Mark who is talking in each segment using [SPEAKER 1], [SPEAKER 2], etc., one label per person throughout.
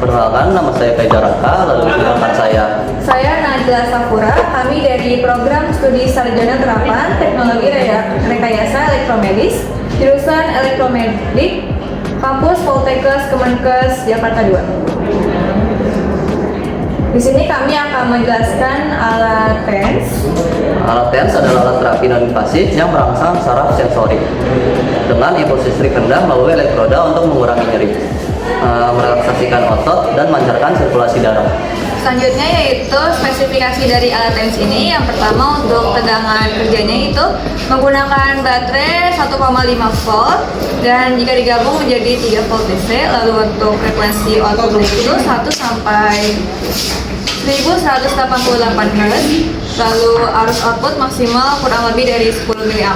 [SPEAKER 1] Perkenalkan, nama saya Fajar Raka, lalu rekan saya.
[SPEAKER 2] Saya Najla Safura, kami dari program studi Sarjana Terapan Teknologi Rekayasa Elektromedis, jurusan Elektromedik, kampus Poltekkes Kemenkes Jakarta 2. Di sini kami akan menjelaskan alat TENS.
[SPEAKER 1] Alat TENS adalah alat terapi non-invasif yang merangsang saraf sensorik dengan impuls listrik rendah melalui elektroda untuk mengurangi nyeri, merelaksasikan otot, dan melancarkan sirkulasi darah.
[SPEAKER 2] Selanjutnya yaitu spesifikasi dari alat TENS ini. Yang pertama untuk tegangan kerjanya itu menggunakan baterai 1,5 volt dan jika digabung menjadi 3 volt DC. Lalu untuk frekuensi outputnya itu 1 sampai 1188 Hz. Lalu arus output maksimal kurang lebih dari 10 mA.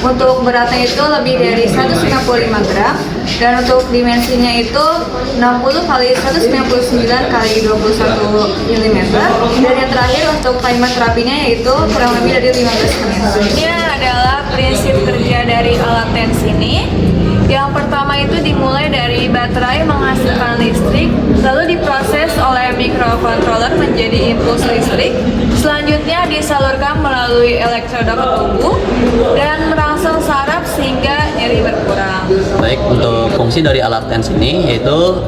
[SPEAKER 2] Untuk beratnya itu lebih dari 195 gram. Dan untuk dimensinya itu 60 kali 199 kali 21 mm. Dan yang terakhir untuk timer terapinya yaitu kurang lebih dari 15 menit. Ini adalah prinsip kerja dari alat TENS ini. Yang pertama itu dimulai dari baterai menghasilkan listrik, lalu diproses oleh microcontroller menjadi impuls listrik. Selanjutnya disalurkan melalui elektroda ke tubuh dan merangsang saraf sehingga nyeri berkurang.
[SPEAKER 1] Baik, untuk fungsi dari alat TENS ini yaitu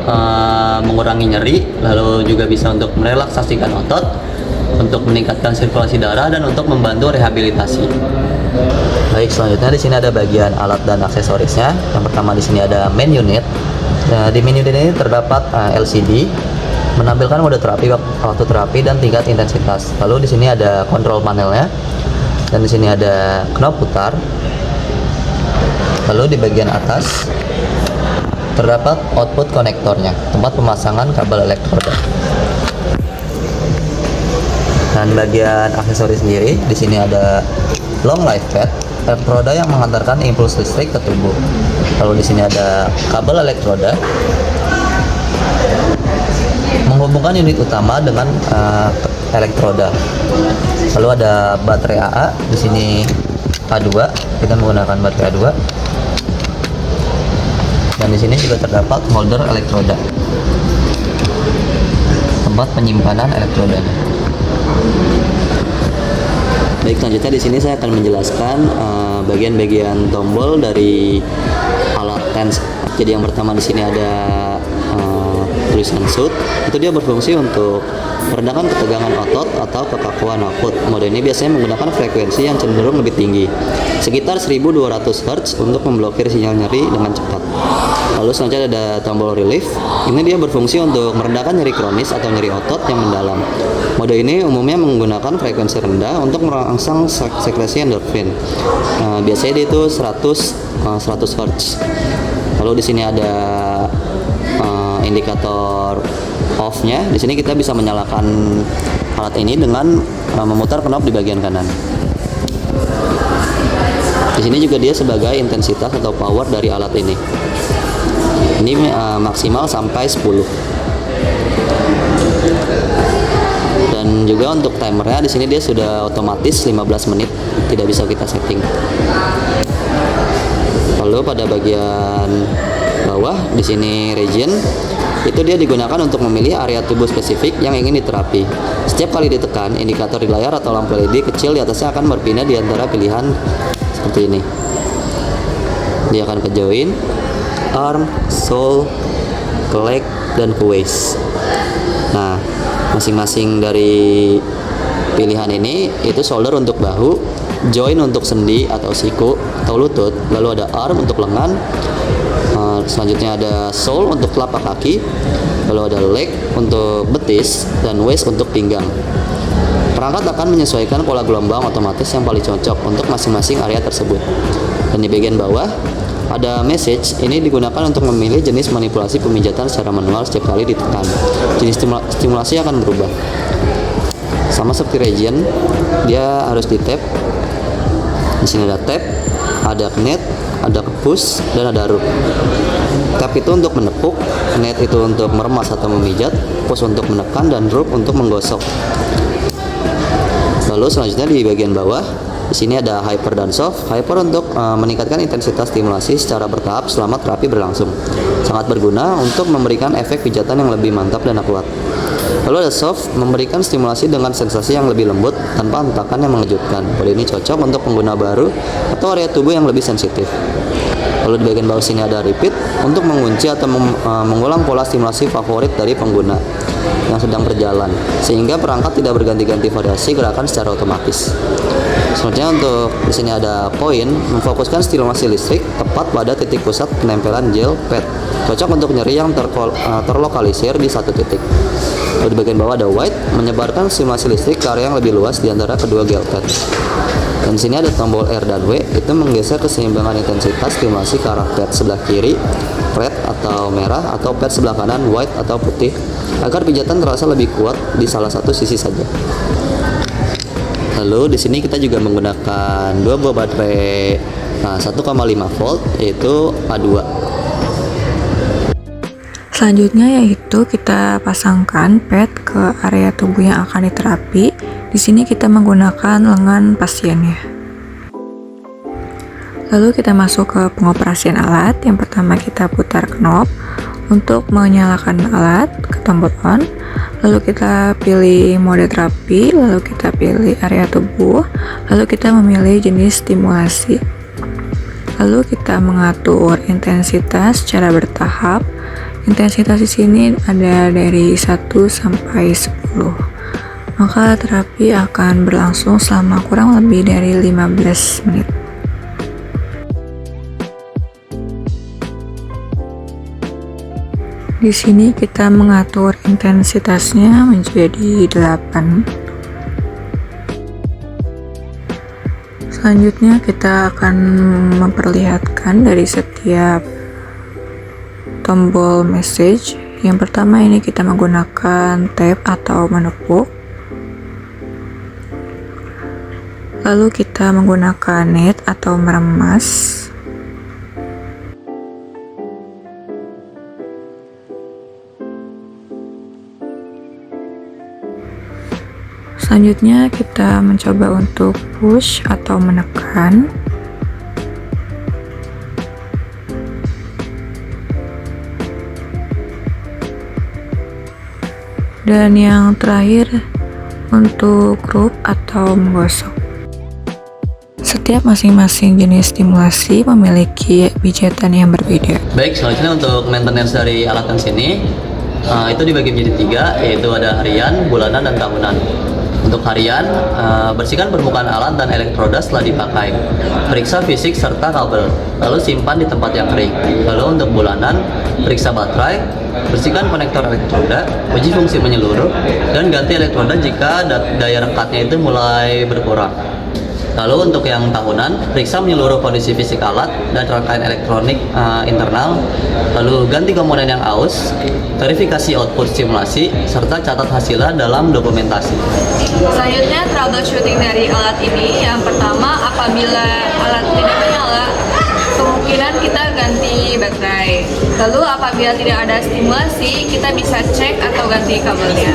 [SPEAKER 1] mengurangi nyeri, lalu juga bisa untuk merelaksasikan otot, untuk meningkatkan sirkulasi darah, dan untuk membantu rehabilitasi. Baik, selanjutnya di sini ada bagian alat dan aksesorisnya. Yang pertama di sini ada main unit. Nah, di main unit ini terdapat LCD menampilkan mode terapi, waktu terapi, dan tingkat intensitas. Lalu di sini ada kontrol panelnya, dan di sini ada knop putar. Lalu di bagian atas terdapat output konektornya, tempat pemasangan kabel elektroda. Dan bagian aksesoris sendiri, di sini ada long life pad, elektroda yang mengantarkan impuls listrik ke tubuh. Lalu di sini ada kabel elektroda menghubungkan unit utama dengan elektroda. Lalu ada baterai AA, di sini A2, kita menggunakan baterai A2. Dan di sini juga terdapat holder elektroda, tempat penyimpanan elektrodanya. Baik, selanjutnya di sini saya akan menjelaskan bagian-bagian tombol dari alat TENS. Jadi yang pertama di sini ada tulisan shoot. Itu dia berfungsi untuk merendahkan ketegangan otot atau kekakuan output. Mode ini biasanya menggunakan frekuensi yang cenderung lebih tinggi, sekitar 1200 Hz, untuk memblokir sinyal nyeri dengan cepat. Lalu selanjutnya ada tombol relief. Ini dia berfungsi untuk merendahkan nyeri kronis atau nyeri otot yang mendalam. Mode ini umumnya menggunakan frekuensi rendah untuk merangsang sekresi endorfin. Biasanya dia itu 100 Hz. Lalu di sini ada indikator off-nya. Di sini kita bisa menyalakan alat ini dengan memutar knob di bagian kanan. Di sini juga dia sebagai intensitas atau power dari alat ini. Ini maksimal sampai 10. Dan juga untuk timernya di sini dia sudah otomatis 15 menit, tidak bisa kita setting. Lalu pada bagian bawah di sini region, itu dia digunakan untuk memilih area tubuh spesifik yang ingin diterapi. Setiap kali ditekan, indikator di layar atau lampu LED kecil di atasnya akan berpindah di antara pilihan seperti ini. Dia akan ke joint, arm, sole, ke leg, dan ke waist. Nah, masing-masing dari pilihan ini itu shoulder untuk bahu, joint untuk sendi atau siku atau lutut, lalu ada arm untuk lengan, selanjutnya ada sole untuk telapak kaki, lalu ada leg untuk betis, dan waist untuk pinggang. Perangkat akan menyesuaikan pola gelombang otomatis yang paling cocok untuk masing-masing area tersebut. Dan di bagian bawah ada message. Ini digunakan untuk memilih jenis manipulasi pemijatan secara manual setiap kali ditekan. Jenis stimulasi akan berubah. Sama seperti region, dia harus di tap. Di sini ada tap, ada net, ada push, dan ada root. Tap itu untuk menepuk, net itu untuk meremas atau memijat, push untuk menekan, dan root untuk menggosok. Lalu selanjutnya di bagian bawah, di sini ada hyper dan soft. Hyper untuk meningkatkan intensitas stimulasi secara bertahap selama terapi berlangsung. sangat berguna untuk memberikan efek pijatan yang lebih mantap dan akurat. Lalu ada soft, memberikan stimulasi dengan sensasi yang lebih lembut tanpa hentakan yang mengejutkan. Kode ini cocok untuk pengguna baru atau area tubuh yang lebih sensitif. Lalu di bagian bawah sini ada repeat untuk mengunci atau mengulang pola stimulasi favorit dari pengguna yang sedang berjalan, sehingga perangkat tidak berganti-ganti variasi gerakan secara otomatis. Selanjutnya untuk di sini ada poin, memfokuskan stimulasi listrik tepat pada titik pusat penempelan gel pad, cocok untuk nyeri yang terlokalisir di satu titik. Lalu di bagian bawah ada wide, menyebarkan stimulasi listrik ke area yang lebih luas di antara kedua gel pad. Dan di sini ada tombol R dan W, itu menggeser keseimbangan intensitas stimulasi ke arah pad sebelah kiri, red atau merah, atau pad sebelah kanan, white atau putih, agar pijatan terasa lebih kuat di salah satu sisi saja. Lalu di sini kita juga menggunakan dua buah baterai 1,5 volt, yaitu A2.
[SPEAKER 3] Selanjutnya yaitu kita pasangkan pad ke area tubuh yang akan diterapi. Di sini kita menggunakan lengan pasiennya. Lalu kita masuk ke pengoperasian alat. Yang pertama kita putar knob untuk menyalakan alat ke tombol on. Lalu kita pilih mode terapi, lalu kita pilih area tubuh, lalu kita memilih jenis stimulasi. Lalu kita mengatur intensitas secara bertahap. Intensitas di sini ada dari 1 sampai 10. Maka terapi akan berlangsung selama kurang lebih dari 15 menit. Di sini kita mengatur intensitasnya menjadi 8. Selanjutnya kita akan memperlihatkan dari setiap tombol message. Yang pertama ini kita menggunakan tape atau menepuk. Lalu kita menggunakan knit atau meremas. Selanjutnya kita mencoba untuk push atau menekan. Dan yang terakhir untuk rub atau menggosok. Setiap masing-masing jenis stimulasi memiliki pijatan yang berbeda.
[SPEAKER 1] Baik, selanjutnya untuk maintenance dari alat TENS ini itu dibagi menjadi 3, yaitu ada harian, bulanan, dan tahunan. Untuk harian, bersihkan permukaan alat dan elektroda setelah dipakai. Periksa fisik serta kabel, lalu simpan di tempat yang kering. Lalu untuk bulanan, periksa baterai, bersihkan konektor elektroda, uji fungsi menyeluruh, dan ganti elektroda jika daya rekatnya itu mulai berkurang. Lalu untuk yang tahunan, periksa menyeluruh kondisi fisik alat dan rangkaian elektronik internal, lalu ganti komponen yang aus, verifikasi output stimulasi, serta catat hasilnya dalam dokumentasi.
[SPEAKER 2] Selanjutnya troubleshooting dari alat ini. Yang pertama, apabila alat tidak menyala, kemungkinan kita ganti baterai. Lalu apabila tidak ada stimulasi, kita bisa cek atau ganti kabelnya.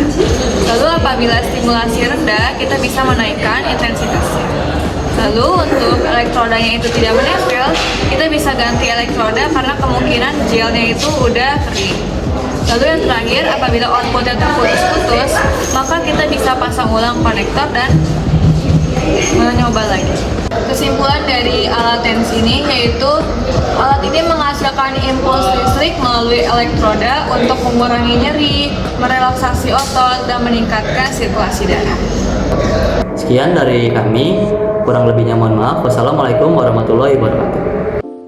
[SPEAKER 2] Lalu apabila stimulasi rendah, kita bisa menaikkan intensitasnya. Lalu untuk elektrodanya itu tidak menempel, kita bisa ganti elektroda karena kemungkinan gelnya itu udah kering. Lalu yang terakhir, apabila outputnya terputus-putus, maka kita bisa pasang ulang konektor dan mencoba lagi. Kesimpulan dari alat TENS ini yaitu alat ini menghasilkan impuls listrik melalui elektroda untuk mengurangi nyeri, merelaksasi otot, dan meningkatkan sirkulasi darah.
[SPEAKER 1] Sekian dari kami, kurang lebihnya mohon maaf. Wassalamualaikum warahmatullahi wabarakatuh.